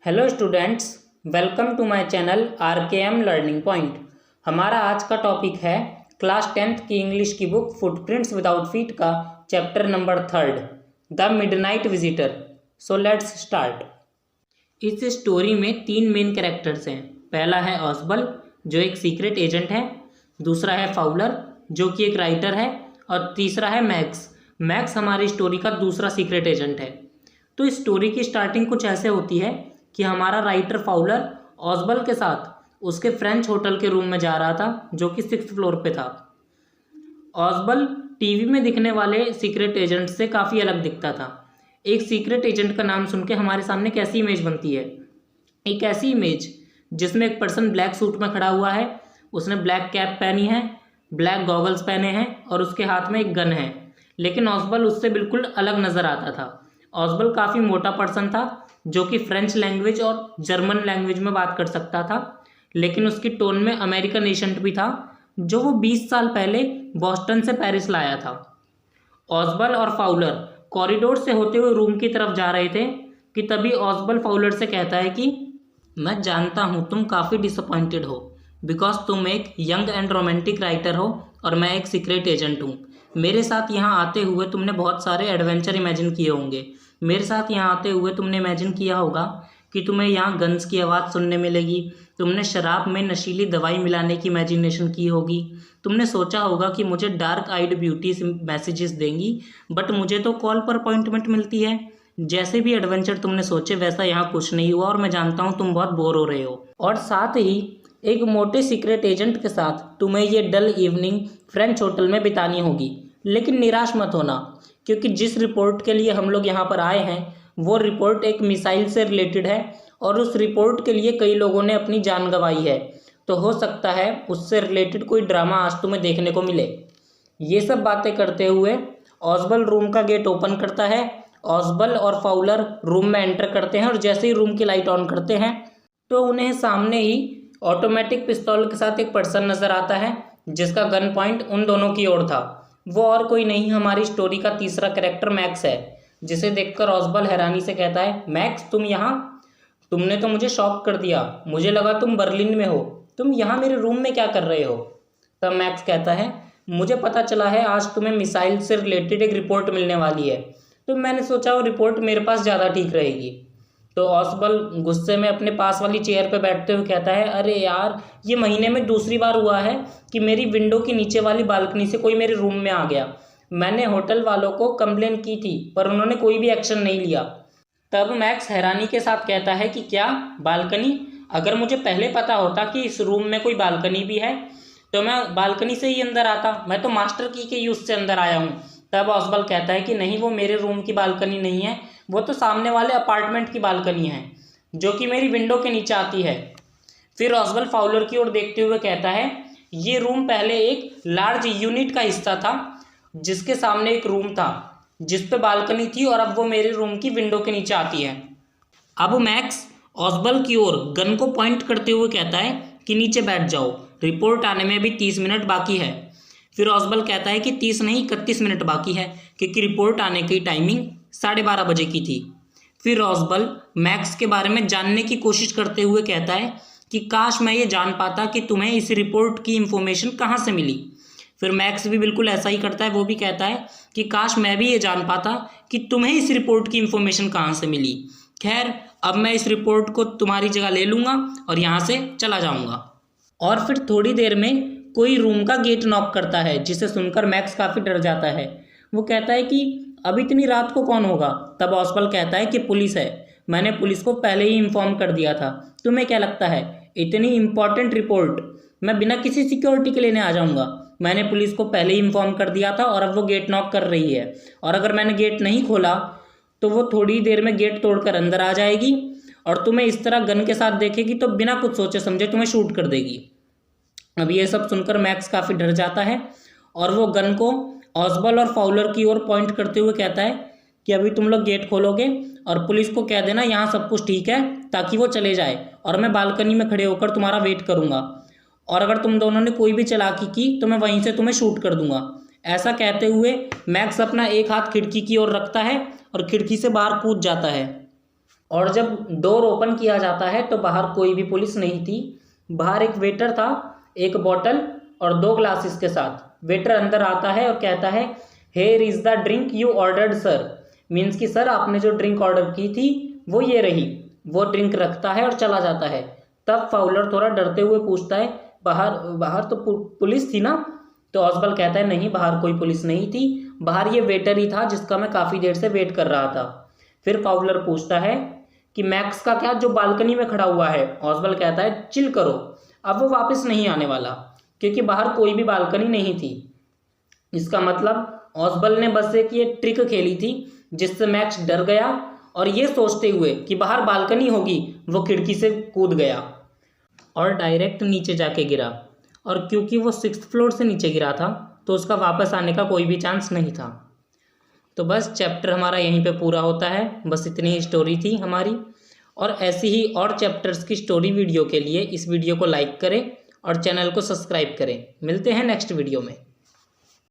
Hello students, welcome to my channel RKM learning point. हमारा आज का टॉपिक है क्लास 10th की इंग्लिश की बुक फुटप्रिंट्स विदाउट फीट का chapter number 3 the midnight visitor. So let's start. इस story में 3 मेन कैरेक्टर्स हैं। पहला है ऑसबल जो एक सीक्रेट एजेंट है, दूसरा है फाउलर जो कि एक राइटर है, और तीसरा है मैक्स। मैक्स हमारी स्टोरी का दूसरा सीक्रेट एजेंट है। तो इस स्टोरी की स्टार्टिंग कुछ ऐसे होती है कि हमारा राइटर फाउलर ऑसबल के साथ उसके फ्रेंच होटल के रूम में जा रहा था जो कि 6th फ्लोर पे था। ऑसबल टीवी में दिखने वाले सीक्रेट एजेंट से काफ़ी अलग दिखता था। एक सीक्रेट एजेंट का नाम सुन के हमारे सामने कैसी इमेज बनती है, एक ऐसी इमेज जिसमें एक पर्सन ब्लैक सूट में खड़ा हुआ है, उसने ब्लैक कैप पहनी है, ब्लैक गॉगल्स पहने हैं और उसके हाथ में एक गन है। लेकिन ऑसबल उससे बिल्कुल अलग नज़र आता था। ऑसबल काफ़ी मोटा पर्सन था जो कि फ्रेंच लैंग्वेज और जर्मन लैंग्वेज में बात कर सकता था, लेकिन उसकी टोन में अमेरिकन एसेंट भी था जो वो 20 साल पहले बॉस्टन से पेरिस लाया था। ऑसबल और फाउलर कॉरिडोर से होते हुए रूम की तरफ जा रहे थे कि तभी ऑसबल फाउलर से कहता है कि मैं जानता हूँ तुम काफ़ी डिसअपॉइंटेड हो बिकॉज तुम एक यंग एंड रोमांटिक राइटर हो और मैं एक सीक्रेट एजेंट हूँ। मेरे साथ यहाँ आते हुए तुमने बहुत सारे एडवेंचर इमेजिन किए होंगे। मेरे साथ यहाँ आते हुए तुमने इमेजिन किया होगा कि तुम्हें यहाँ गन्स की आवाज़ सुनने मिलेगी, तुमने शराब में नशीली दवाई मिलाने की इमेजिनेशन की होगी, तुमने सोचा होगा कि मुझे डार्क आइड ब्यूटीज मैसेजेस देंगी बट मुझे तो कॉल पर अपॉइंटमेंट मिलती है। जैसे भी एडवेंचर तुमने सोचे वैसा यहाँ कुछ नहीं हुआ और मैं जानता हूँ तुम बहुत बोर हो रहे हो। और साथ ही एक मोटे सीक्रेट एजेंट के साथ तुम्हें ये डल इवनिंग फ्रेंच होटल में बितानी होगी। लेकिन निराश मत होना, क्योंकि जिस रिपोर्ट के लिए हम लोग यहाँ पर आए हैं वो रिपोर्ट एक मिसाइल से रिलेटेड है और उस रिपोर्ट के लिए कई लोगों ने अपनी जान गंवाई है। तो हो सकता है उससे रिलेटेड कोई ड्रामा आज तुम्हें देखने को मिले। ये सब बातें करते हुए ऑसबल रूम का गेट ओपन करता है। ऑसबल और फाउलर रूम में एंटर करते हैं और जैसे ही रूम की लाइट ऑन करते हैं तो उन्हें सामने ही ऑटोमेटिक पिस्तौल के साथ एक पर्सन नज़र आता है जिसका गन पॉइंट उन दोनों की ओर था। वो और कोई नहीं, हमारी स्टोरी का तीसरा कैरेक्टर मैक्स है, जिसे देखकर ऑसबल हैरानी से कहता है, मैक्स तुम यहाँ? तुमने तो मुझे शॉक कर दिया, मुझे लगा तुम बर्लिन में हो, तुम यहाँ मेरे रूम में क्या कर रहे हो? तब मैक्स कहता है, मुझे पता चला है आज तुम्हें मिसाइल से रिलेटेड एक रिपोर्ट मिलने वाली है, तो मैंने सोचा वो रिपोर्ट मेरे पास ज़्यादा ठीक रहेगी। तो ऑसबल गुस्से में अपने पास वाली चेयर पर बैठते हुए कहता है, अरे यार, ये महीने में दूसरी बार हुआ है कि मेरी विंडो की नीचे वाली बालकनी से कोई मेरे रूम में आ गया। मैंने होटल वालों को कंप्लेन की थी पर उन्होंने कोई भी एक्शन नहीं लिया। तब मैक्स हैरानी के साथ कहता है कि क्या बालकनी? अगर मुझे पहले पता होता कि इस रूम में कोई बालकनी भी है तो मैं बालकनी से ही अंदर आता, मैं तो मास्टर की के यूज़ से अंदर आया हूँ। तब ऑसबल कहता है कि नहीं, वो मेरे रूम की बालकनी नहीं है, वो तो सामने वाले अपार्टमेंट की बालकनी है जो कि मेरी विंडो के नीचे आती है। फिर ऑसबल फाउलर की ओर देखते हुए कहता है, ये रूम पहले एक लार्ज यूनिट का हिस्सा था जिसके सामने एक रूम था जिस पे बालकनी थी और अब वो मेरे रूम की विंडो के नीचे आती है। अब मैक्स ऑसबल की ओर गन को पॉइंट करते हुए कहता है कि नीचे बैठ जाओ, रिपोर्ट आने में भी 30 मिनट बाकी है। फिर ऑसबल कहता है कि 30 नहीं 31 मिनट बाकी है, क्योंकि रिपोर्ट आने की टाइमिंग 12:30 बजे की थी। फिर ऑसबल मैक्स के बारे में जानने की कोशिश करते हुए कहता है कि काश मैं ये जान पाता कि तुम्हें इस रिपोर्ट की इन्फॉर्मेशन कहाँ से मिली। फिर मैक्स भी बिल्कुल ऐसा ही करता है, वो भी कहता है कि काश मैं भी ये जान पाता कि तुम्हें इस रिपोर्ट की इन्फॉर्मेशन कहाँ से मिली। खैर, अब मैं इस रिपोर्ट को तुम्हारी जगह ले लूँगा और यहाँ से चला जाऊँगा। और फिर थोड़ी देर में कोई रूम का गेट नॉक करता है जिसे सुनकर मैक्स काफ़ी डर जाता है। वो कहता है कि अब इतनी रात को कौन होगा? तब ऑसबल कहता है कि पुलिस है, मैंने पुलिस को पहले ही इन्फॉर्म कर दिया था। तुम्हें क्या लगता है इतनी इम्पॉर्टेंट रिपोर्ट मैं बिना किसी सिक्योरिटी के लेने आ जाऊंगा? मैंने पुलिस को पहले ही इन्फॉर्म कर दिया था और अब वो गेट नॉक कर रही है, और अगर मैंने गेट नहीं खोला तो वो थोड़ी देर में गेट तोड़कर अंदर आ जाएगी और तुम्हें इस तरह गन के साथ देखेगी तो बिना कुछ सोचे समझे तुम्हें शूट कर देगी। अब ये सब सुनकर मैक्स काफ़ी डर जाता है और वो गन को ऑसबल और फाउलर की ओर पॉइंट करते हुए कहता है कि अभी तुम लोग गेट खोलोगे और पुलिस को कह देना यहाँ सब कुछ ठीक है ताकि वो चले जाए, और मैं बालकनी में खड़े होकर तुम्हारा वेट करूँगा, और अगर तुम दोनों ने कोई भी चालाकी की तो मैं वहीं से तुम्हें शूट कर दूंगा। ऐसा कहते हुए मैक्स अपना एक हाथ खिड़की की ओर रखता है और खिड़की से बाहर कूद जाता है। और जब डोर ओपन किया जाता है तो बाहर कोई भी पुलिस नहीं थी। बाहर एक वेटर था, एक बॉटल और 2 ग्लासेस के साथ। वेटर अंदर आता है और कहता है, here is the drink you ordered sir. Means कि सर आपने जो ड्रिंक ऑर्डर की थी वो ये रही। वो ड्रिंक रखता है और चला जाता है। तब फाउलर थोड़ा डरते हुए पूछता है, बाहर तो पुलिस थी ना? तो ऑसबल कहता है, नहीं, बाहर कोई पुलिस नहीं थी, बाहर ये वेटर ही था जिसका मैं काफ़ी देर से वेट कर रहा था। फिर फाउलर पूछता है कि मैक्स का क्या, जो बालकनी में खड़ा हुआ है? ऑसबल कहता है, चिल करो, अब वो वापस नहीं आने वाला, क्योंकि बाहर कोई भी बालकनी नहीं थी। इसका मतलब ऑसबल ने बस एक ये ट्रिक खेली थी जिससे मैक्स डर गया और ये सोचते हुए कि बाहर बालकनी होगी वो खिड़की से कूद गया और डायरेक्ट नीचे जाके गिरा। और क्योंकि वो 6th फ्लोर से नीचे गिरा था तो उसका वापस आने का कोई भी चांस नहीं था। तो बस चैप्टर हमारा यहीं पे पूरा होता है। बस इतनी ही स्टोरी थी हमारी। और ऐसी ही और चैप्टर्स की स्टोरी वीडियो के लिए इस वीडियो को लाइक करें और चैनल को सब्सक्राइब करें। मिलते हैं नेक्स्ट वीडियो में।